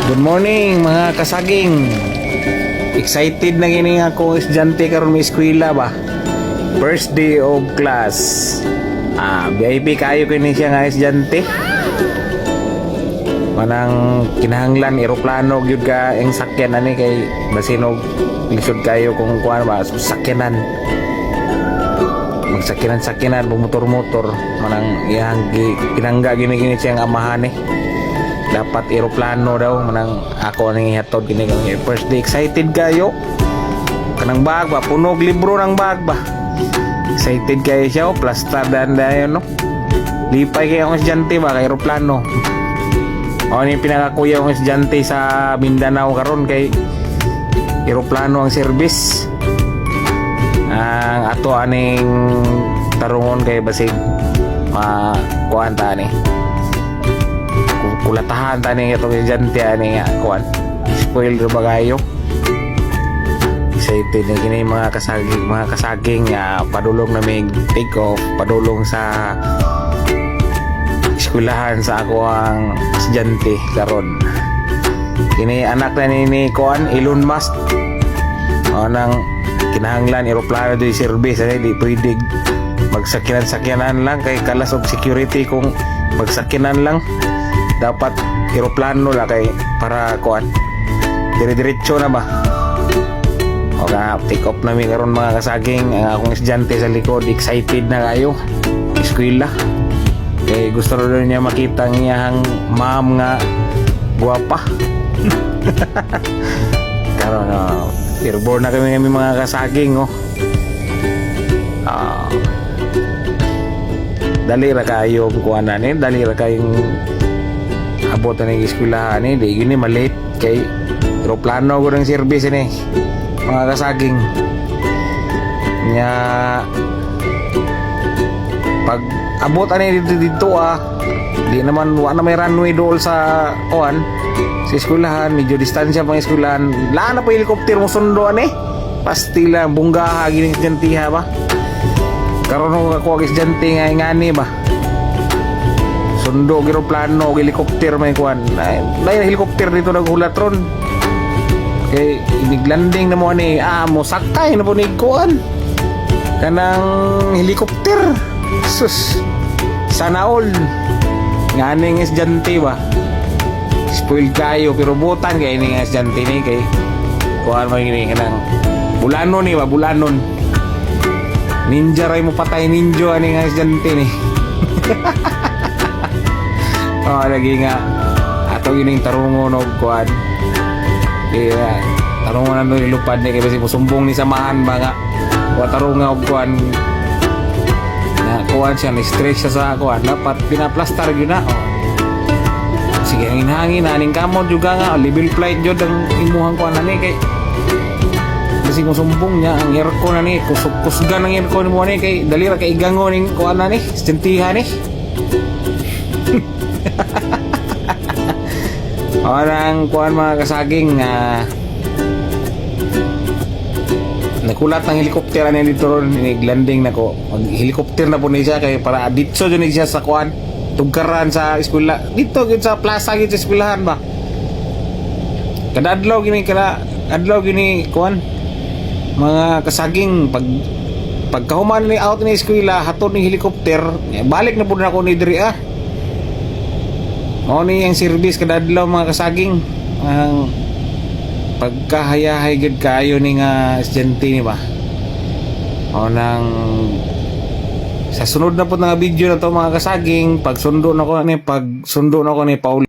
Good morning mga kasaging. Excited na gini nga akong estudyante karon may eskwela ba. First day of class. VIP kayo kini siya nga estudyante. Manang kinahanglan eroplano gyud ka ang sakyan ani kay basinog lisod kayo kung kuan ba sakyanan. Magsakyanan bumotor-motor manang iyang pinangga gini siya ang amahan dapat eroplano daw manang ako nang ihatod kini kang first day. Excited kayo kanang bag ba punog libro ng bag ba, excited kayo siya plastadan dayon no, lipay kayo ang estudyante ba kay eroplano. Ni pinakakuya ang estudyante sa Mindanao karon kay eroplano ang service ang ato aning tarungon kay basig kuan ta ni kulatahan tani itong estudyante ani nga kuan spoil ra ba kayo. Excited na kini mga kasaging padulong na may take off padulong sa eskwelahan sa ako ang estudyante karon. Kini anak na ni kuan Elon Musk nang kinahanglan eroplano di service di pwede magsakyanan lang kay kalas og security kung magsakyanan lang dapat eroplano la kay para kuan dire-diretso na ba. Take off namin karon mga kasaging ang akong estudyante sa likod excited na kayo eskwela kay gusto rin niya makita ang iyang ma'am nga guwapa. Karon airborne na kami mga kasaging dali ra kayo kuanan dali ra kayong abot na ng eskwelahan di yun malate kay eroplano ko ng service mga kasaging nya pag abot dito di naman wala may runway dool sa kuan sa eskwelahan medyo distansya pang eskwelahan laan na pa helicopter mo sundo pastila bunggaha gining estudyante ba karon ko ako estudyante nga ngani ba sundo eroplano helicopter may kuan lain helicopter dito naghulatron kay iniglanding na mo mo sakay na po ni kuan kanang helicopter sus sana all nganing estudyante ba spoil kayo pero butan kay ini estudyante ni kay kuan may gini kanang bulanon ba bulanon ninja ray mo patay ninja ani nga estudyante ni. Lagi nga ato yun yung tarungon o kuan tarungon na doon ilupad ni kasi musumbong ni samahan ba nga tarunga o kuan na kuan siya ni stress siya sa kuan dapat pinaplastar yun na sige ang inhangin aning kamot juga nga level flight yun ang imuhang kuan na ni kay kasi musumbong niya ang aircon na ni kusgan ang aircon mo ni kay dalira kay igango ning kuan na ni stintihan orang kuan mga kasaging nakulat ng helicopter ani dito ron landing nako helicopter na po ni siya kay para dito jud siya sa kuan tugkaran sa eskwela dito gid sa plaza gid sa eskwelahan ba kada adlaw gini kuan mga kasaging pagkahuman ni out ni eskwela hatod ni helicopter balik na pud nako ni diri ni ang service kada adlaw mga kasaging ang pagkahayahay gid kayo ni nga estudyante ni ba nang sa sunod na po nga video na to mga kasaging pagsundo na ko ni Paul